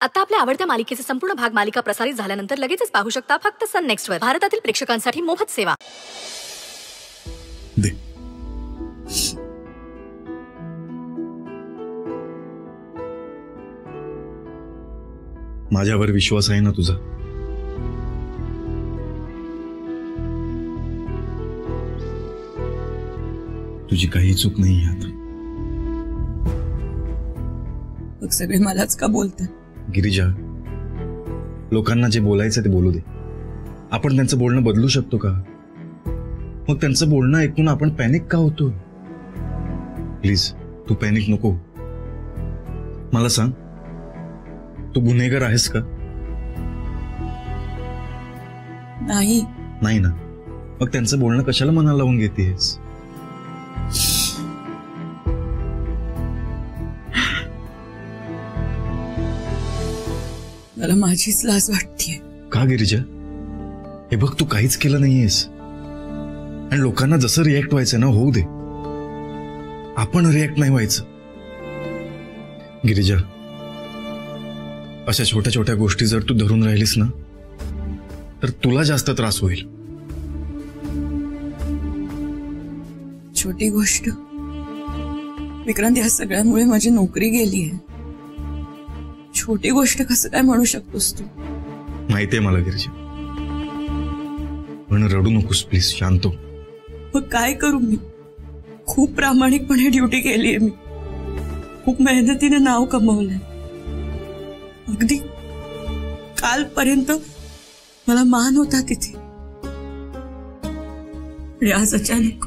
आता आपल्या आवडत्या मालिकेचे संपूर्ण भाग मालिका प्रसारित झाल्यानंतर लगेचच पाहू शकता फक्त सन नेक्स्ट वर. भारतातील प्रेक्षकांसाठी मोफत सेवा. दे. माझ्यावर विश्वास आहे ना तुझा? तुझी काही चूक नाही आता. मग सगळे मलाच का बोलतात? गिरिजा, लोकांना जे बोलायचं ते बोलू दे. आपण त्यांचं बोलणं बदलू शकतो का? मग त्यांचं बोलणं ऐकून आपण पॅनिक का होतो? प्लीज तू पॅनिक नको. मला सांग, तू गुन्हेगार आहेस का? नाही. नाही ना, मग त्यांचं बोलणं कशाला मनाला लावून घेतेस? मला माझीच लाज वाटतेय. का गिरिजा? हे बघ, तू काहीच केलं नाहीयेस आणि लोकांना जसं रिॲक्ट व्हायचं ना होऊ दे. आपण रिॲक्ट नाही व्हायचं. गिरिजा, अशा छोट्या छोट्या गोष्टी जर तू धरून राहिलीस ना तर तुला जास्त त्रास होईल. छोटी गोष्ट विक्रांत, या सगळ्यामुळे माझी नोकरी गेली आहे. छोटी गोष्ट कसं काय म्हणू शकतोस तू? माहितीये मला गिरिजा, पण रडू नकोस प्लीज, शांत हो. मग काय करू मी? खूप प्रामाणिकपणे ड्युटी केली आहे मी. खूप मेहनतीने नाव कमवलंय. अगदी कालपर्यंत मला मान होता तिथे, आणि आज अचानक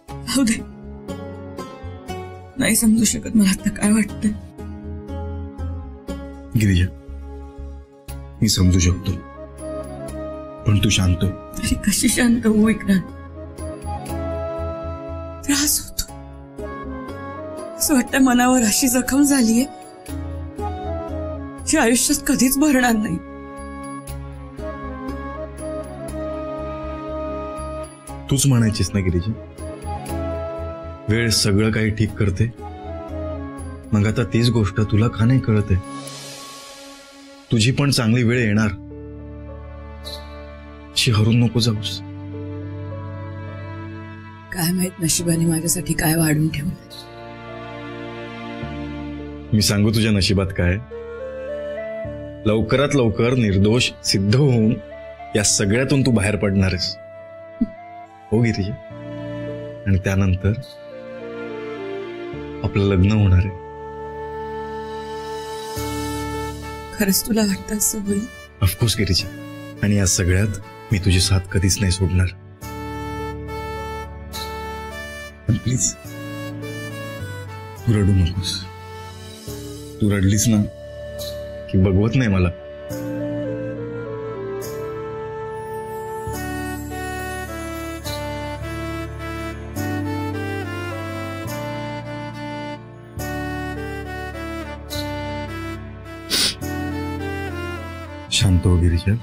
राहू दे. नाही समजू शकत मला आता काय वाटतंय. गिरिजा, मी समजू शकतो, पण तू शांत हो. तरी कशी शांत होऊ विक्रांत? त्रास होतो. असं वाटतं मनावर अशी जखम झालीये जी आयुष्यात कधीच भरणार नाही. तूच म्हणायचीस ना गिरिजा, वेळ सगळं काही ठीक करते. मग आता तीच गोष्ट तुला का नाही कळते? तुझी पण चांगली वेळ येणार. अशी हरून नको जाऊस. काय माहित नशिबाने माझ्यासाठी काय वाढून ठेवलं. मी सांगू तुझ्या नशिबात काय? लवकरात लवकर निर्दोष सिद्ध होऊन या सगळ्यातून तू बाहेर पडणारस. हो गिरिजा, आणि त्यानंतर आपलं लग्न होणार आहे. खरंच तुला वाटतं असं होईल? ऑफकोर्स गिरिजा, आणि या सगळ्यात मी तुझी साथ कधीच नाही सोडणार. पण प्लीज तू रडू नकोस. तू रडलीस ना की बघवत नाही मला. शांत हो गिरिजा,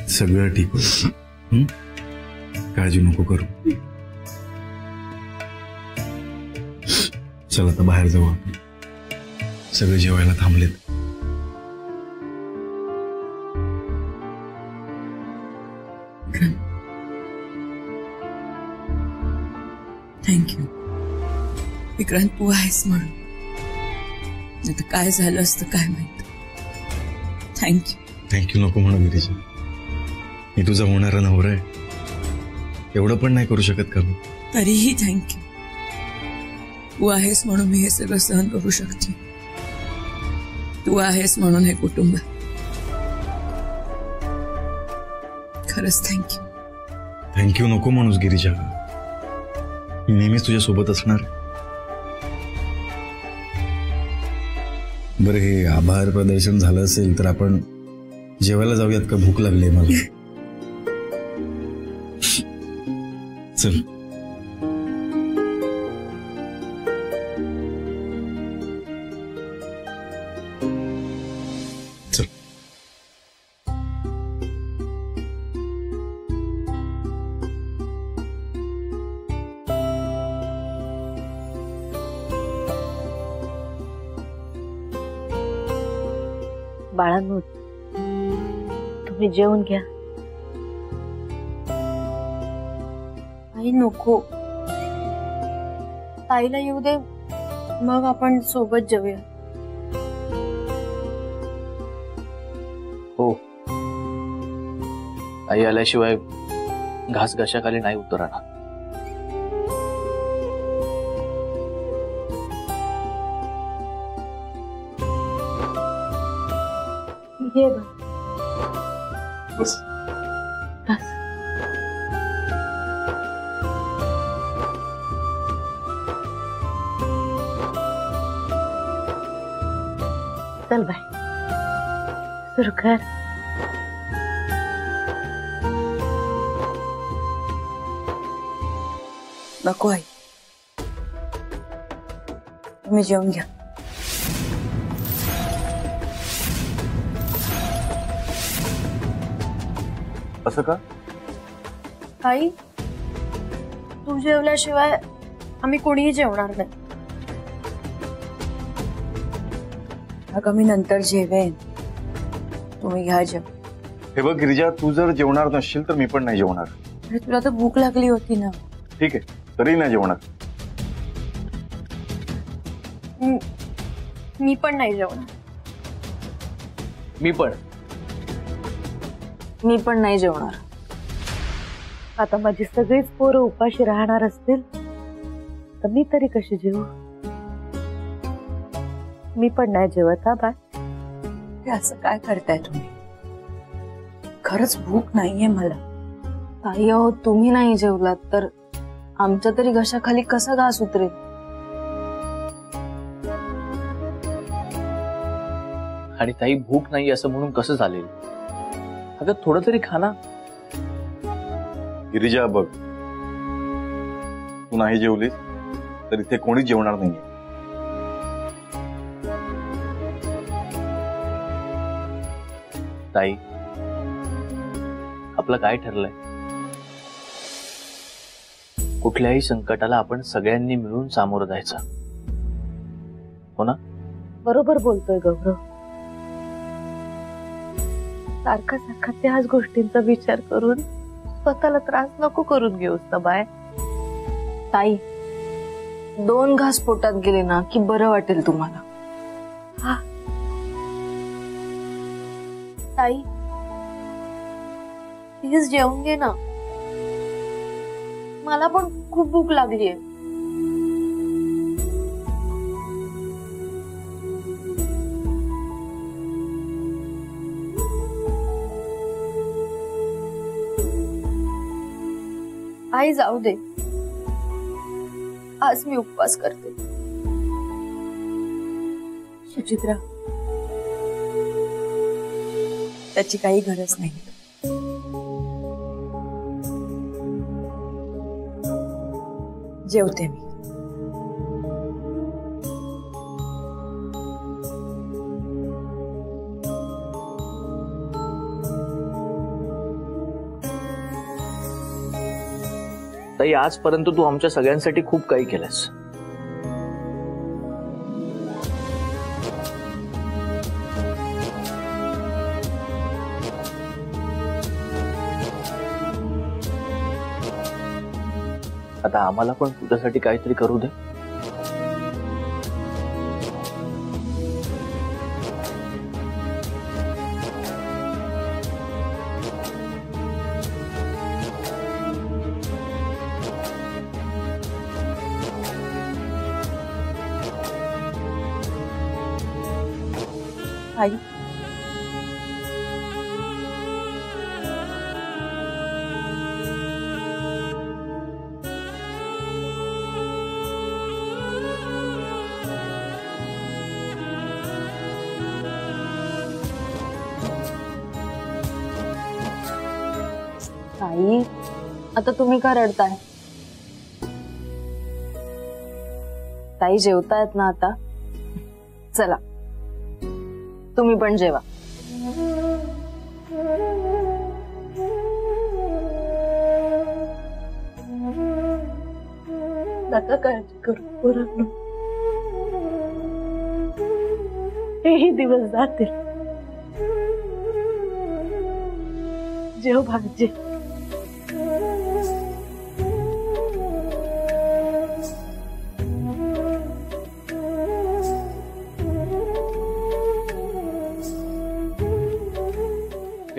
सगळं ठीक होईल. काळजी नको करू. चल आता बाहेर जाऊ आपण. सगळे जेवायला थांबलेत. थँक्यू विक्रांत, तू आहेस म्हणून. आता काय झालं असतं काय माहित. थँक्यू. थँक्यू नको म्हणू गिरिजा. मी तुझा होणारा नवरा आहे. एवढं पण नाही करू शकत का मी? तरीही थँक्यू. तू आहेस म्हणून मी हे सगळं सहन करू शकते. तू आहेस म्हणून हे कुटुंब. खरंच थँक्यू. थँक्यू नको म्हणूस गिरिजा. मी नेहमीच तुझ्या सोबत असणार. बरं, हे आभार प्रदर्शन झालं असेल तर आपण जेवायला जाऊयात का? भूक लागली मला. चल. चल. बाळांनो, तुम्ही जेवून घ्या. आई नको, ताईला येऊ दे, मग आपण सोबत जेवूया. हो, आई आल्याशिवाय घास घशाखाली नाही उतरणार. ये बस. बस. बस. चल बाय, सुरू कर. नको आई, तुम्ही जेवून घ्या. असं का? आई, तू जेवल्याशिवाय आम्ही कोणीही जेवणार नाही. अगं मी नंतर जेवेन, तुम्ही घ्या जेव. हे बघ गिरिजा, तू जर जेवणार नसशील तर मी पण नाही जेवणार. अरे तुला तर भूक लागली होती ना. ठीक आहे, तरी नाही जेवणार. मी पण नाही जेवणार. मी पण नाही जेवणार. आता माझी सगळीच पोरं उपाशी राहणार असतील तर मी तरी कशी जेवू? मी पण नाही जेवत. हा बाय. हे असं काय करताय तुम्ही? खरंच भूक नाहीये मला. ताई अहो, तुम्ही नाही जेवलात तर आमच्या तरी घशाखाली कसा घास उतरेल? आणि ताई भूक नाही असं म्हणून कसं चालेल? अगं थोडं तरी खा ना. गिरिजा बघ, तू नाही जेवलीस तर इथे कोणीच जेवणार नाहीये. ताई, आपलं काय ठरलंय? कुठल्याही संकटाला आपण सगळ्यांनी मिळून सामोरं जायचं, हो ना? बरोबर बोलतोय गौरव. सारखा सारखा त्याच गोष्टींचा विचार करून स्वतःला त्रास नको करून घेऊस ना बाय. ताई, 2 घास पोटात गेले ना की बरं वाटेल तुम्हाला. हा ताई, प्लीज जेवून घे ना, मला पण खूप भूक लागलीये. आई जाऊ दे, आज मी उपवास करते. सुचित्रा, त्याची काही गरज नाही. जेवते मी. ताई, आजपर्यंत तू आमच्या सगळ्यांसाठी खूप काही केलंस. आता आम्हाला पण तुझ्यासाठी काहीतरी करू दे. आई, ताई, आता तुम्ही का रडताय? ताई जेवतायत ना आता? चला तुम्ही पण जेवा. नका काळजी करू पोरांनो, हेही दिवस जातील. जेव भाग्य.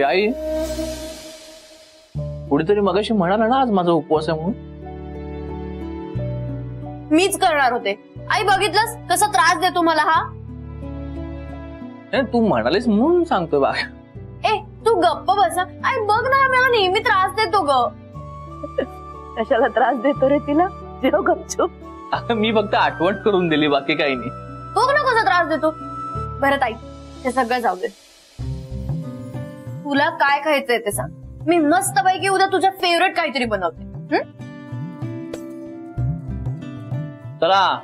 आई कुठेतरी मगाशी म्हणाला ना आज माझा उपवास आहे म्हणून. मीच करणार होते. आई बघितलंस कसा त्रास देतो मला हा. तू म्हणालीस म्हणून सांगतोय बा. ए तू गप्प बस. आई बघ ना मला नेहमी त्रास देतो ग. कशाला त्रास देतो रे तिला? जेव गपचूप. मी फक्त आठवण करून दिली, बाकी काही नाही. बघ ना कसा त्रास देतो. बरं ताई ते सगळं जाऊ दे. तुला काय खायचंय ते सांग. मी मस्त पैकी उद्या तुझ्या फेवरेट काहीतरी बनवते. चला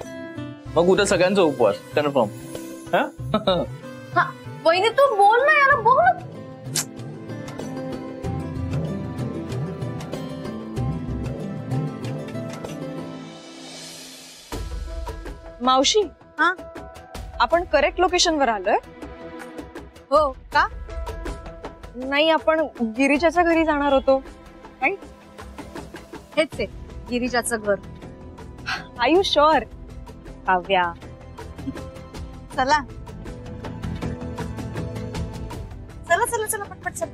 मग उद्या सगळ्यांचा उपवास कन्फर्म. हा वहिनी तू बोल ना याला. बघ ना. मावशी, हा आपण करेक्ट लोकेशनवर आलोय. हो का? नाही, आपण गिरिजाच्या घरी जाणार होतो. हेच आहे गिरिजाचं घर. R you sure? काव्या चला चला चला चला पटपट चल.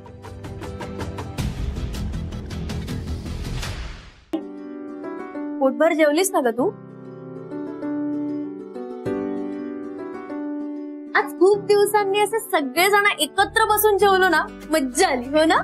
पोटभर जेवलीस ना ग तू? आज खूप दिवसांनी असे सगळेजण एकत्र बसून जेवलो ना, मज्जा आली हो ना.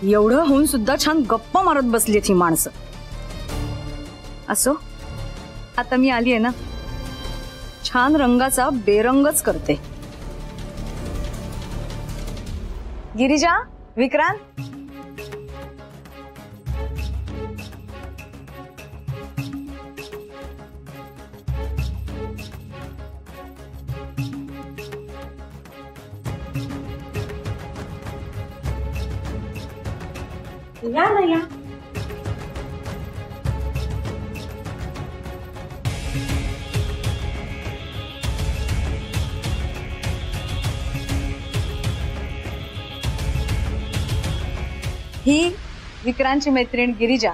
एवढं होऊन सुद्धा छान गप्पा मारत बसली ही माणसं. असो, आता मी आली आहे ना, छान रंगाचा बेरंगच करते. गिरिजा, विक्रांत, या ना या. ही विक्रांतची मैत्रीण गिरिजा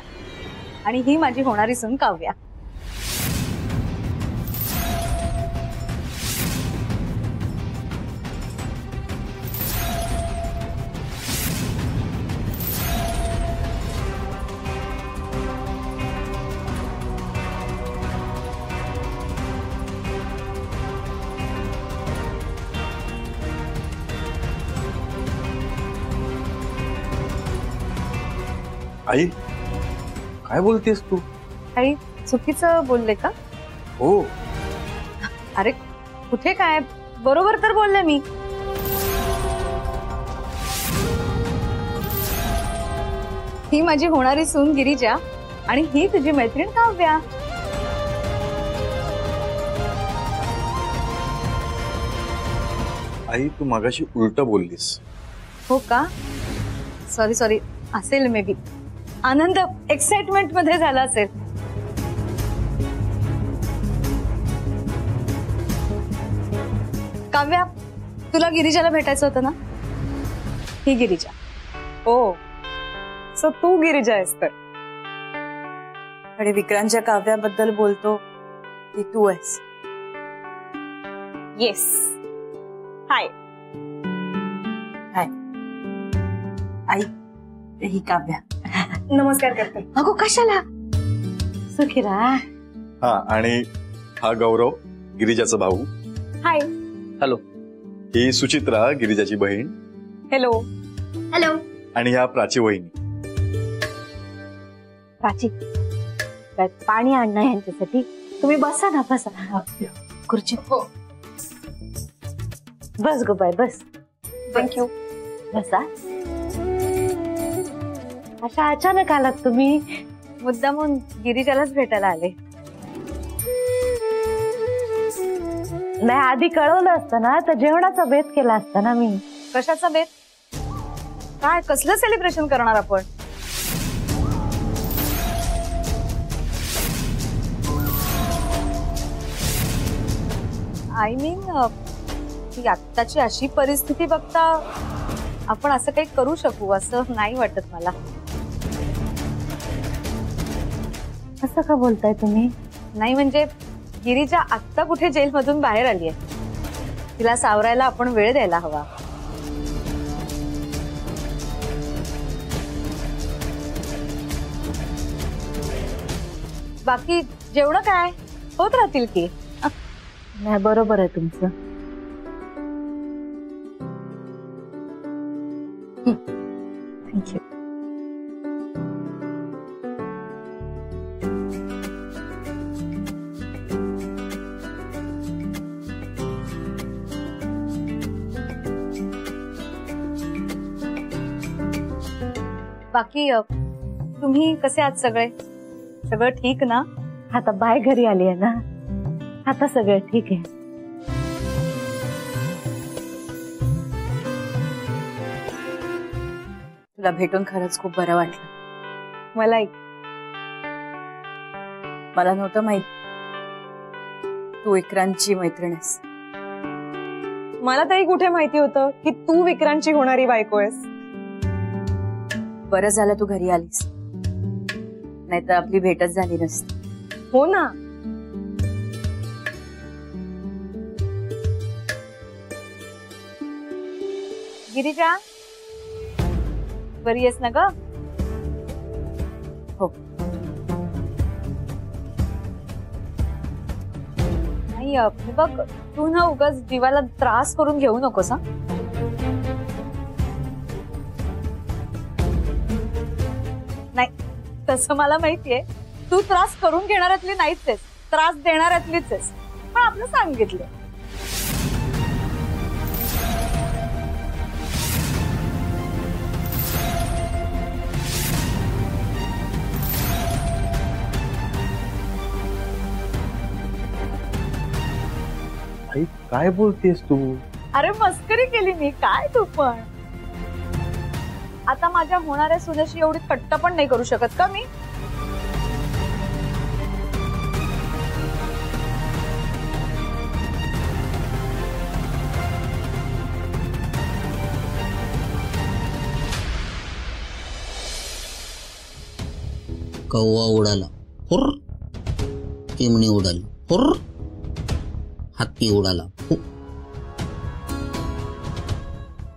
आणि ही माझी होणारी सून काव्या. आई काय बोलतेस तू? काही चुकीचं बोलले का? हो. अरे कुठे काय, बरोबर तर बोलले मी. ही माझी होणारी सून गिरिजा आणि ही तुझी मैत्रीण काव्या. आई तू मागाशी उलट बोललीस. हो का? सॉरी सॉरी, असेल मे बी. आनंद एक्साइटमेंट मध्ये झाला असेल. काव्या, तुला गिरिजाला भेटायचं होतं ना? ही गिरिजा. ओ सो तू गिरिजा आहेस तर. आणि विक्रांतच्या काव्याबद्दल बोलतो ती तू आहेस. येस. हाय हाय. आई ही काव्या. नमस्कार करते. अगो कशाला? सुखी राहा. हा, आणि हा गौरव, गिरिजाचा भाऊ. हाय. हॅलो. ही सुचित्रा, गिरिजाची बहीण. हॅलो. हॅलो. आणि ह्या प्राची वहिनी. प्राची, काय पाणी आणणं यांच्यासाठी? तुम्ही बसा ना, बसा खुर्ची. हो बस गो बाय, बस. थँक्यू. बसा. अशा अचानक आलात तुम्ही? मुद्दामून गिरिजालाच भेटायला आले. नाही, आधी कळवलं असतं ना तर जेवणाचा बेत केला असता ना मी. कशाचा बेत? काय, कसलं सेलिब्रेशन करणार आपण? आय मीन ती आत्ताची अशी परिस्थिती बघता आपण असं काही करू शकू असं नाही वाटत मला. असं का बोलताय तुम्ही? नाही म्हणजे गिरिजा आत्ता कुठे जेलमधून बाहेर आलीये, तिला सावरायला आपण वेळ द्यायला हवा. बाकी जेवढं काय होत राहतील की. नाही, बरोबर आहे तुमचं. थँक्यू. बाकी तुम्ही कसे आहात सगळे? सगळं ठीक ना? आता बाय घरी आली आहे ना, आता सगळं ठीक आहे. तुला भेटून खरंच खूप बरं वाटलं. मलाही. मला नव्हतं माहित तू विक्रांतची मैत्रीण आहेस. मला तरी कुठे माहिती होतं की तू विक्रांतची होणारी बायको आहेस. बरं झालं तू घरी आलीस, नाहीतर आपली भेटच झाली नसती. हो ना. गिरिजा, बरी आहेस ना ग? हो. नाही बघ, तू ना उगाच जीवाला त्रास करून घेऊ नकोस. हा, नाही तसं मला माहितीये, तू त्रास करून घेणाऱ्यातली नाहीच आहेस, त्रास देणाऱ्यातलीच आहेस. पण आपलं सांगितलं. आई काय बोलतेस तू? अरे मस्करी केली मी, काय तू पण. आता माझ्या होणाऱ्या सुनेशी एवढी थट्टा पण नाही करू शकत का मी? कौवा उडाला हुर्र, चिमणी उडाली हुर्र, हत्ती उडाला फु.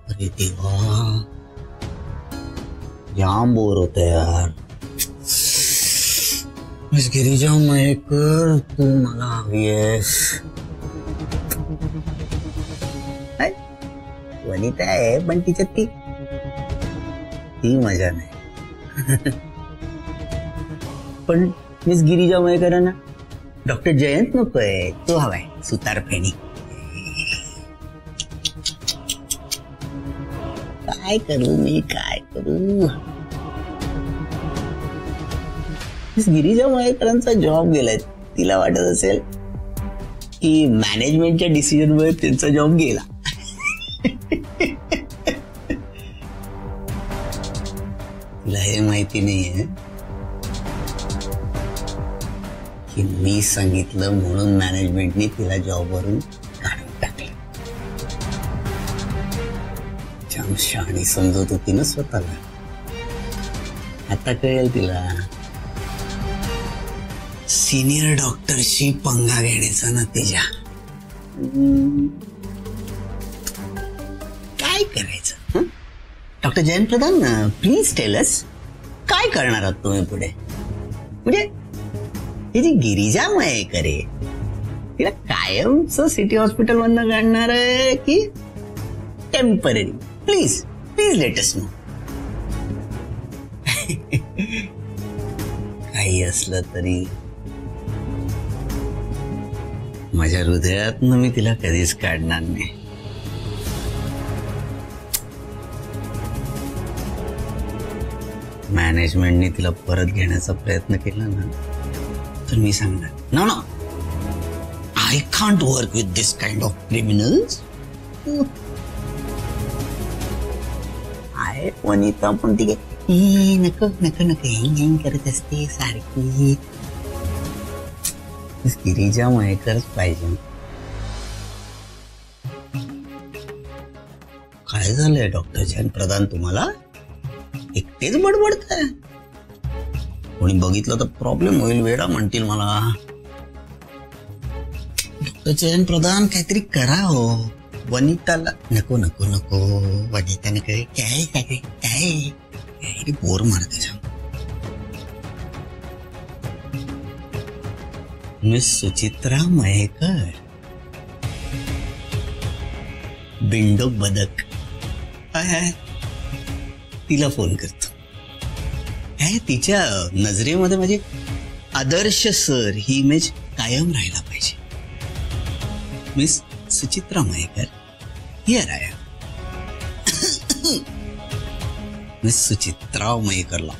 अरे देवा, जाम बोर होते यार. बस गिरिजा मयेकर, तू मला हवी आहेस. वनिता आहे पण तिच्यात ती मजा नाही. पण मिस गिरिजा मयेकरांना डॉक्टर जयंत नकोय, तो हवाय सुतार फेणी. काय करू मी, काय करू? मिस गिरिजा मयेकरांचा जॉब गेलाय. तिला वाटत असेल की मॅनेजमेंटच्या डिसिजन मुळे त्यांचा जॉब गेला. तिला हे माहिती नाहीये की मी सांगितलं म्हणून मॅनेजमेंटने तिला जॉबवरून काढून टाकलं. जाम शहाणी समजत होती ना स्वतःला. आता कळेल तिला सिनियर डॉक्टरशी पंगा घेण्याचा नतीजा. काय करायचं? Doctor Jayant Pradhan, please tell us, काय करणार आहात तुम्ही पुढे? म्हणजे ही जी गिरिजा मयेकर आहे, तिला कायमचं सिटी हॉस्पिटल मधनं काढणार आहे की temporary? Please please let us know. काही असलं तरी माझ्या हृदयातनं मी तिला कधीच काढणार नाही. मॅनेजमेंटने तिला परत घेण्याचा प्रयत्न केला ना तर मी सांगणार no no, I can't work with this kind of criminals. आहे वनिता पण ती काय नको नको नको हेंग करत असते सारखी. गिरिजा मयेकरच पाहिजे. काय झालंय डॉक्टर जैन प्रधान, तुम्हाला एकटेच बडबडताय? कोणी बघितलं तर प्रॉब्लेम होईल, वेडा म्हणतील मला. डॉक्टर जैन प्रधान काहीतरी करा हो. वनिताला नको नको नको, वनिता नको. काय काय काय बोर मारते. मिस सुचित्रा मयेकर, बिंडोक बदक. तिला फोन करतो. काय तिच्या नजरेमध्ये माझे आदर्श सर ही इमेज कायम राहायला पाहिजे. Miss Suchitra Mayekar, here I am. Miss Suchitra मयेकरला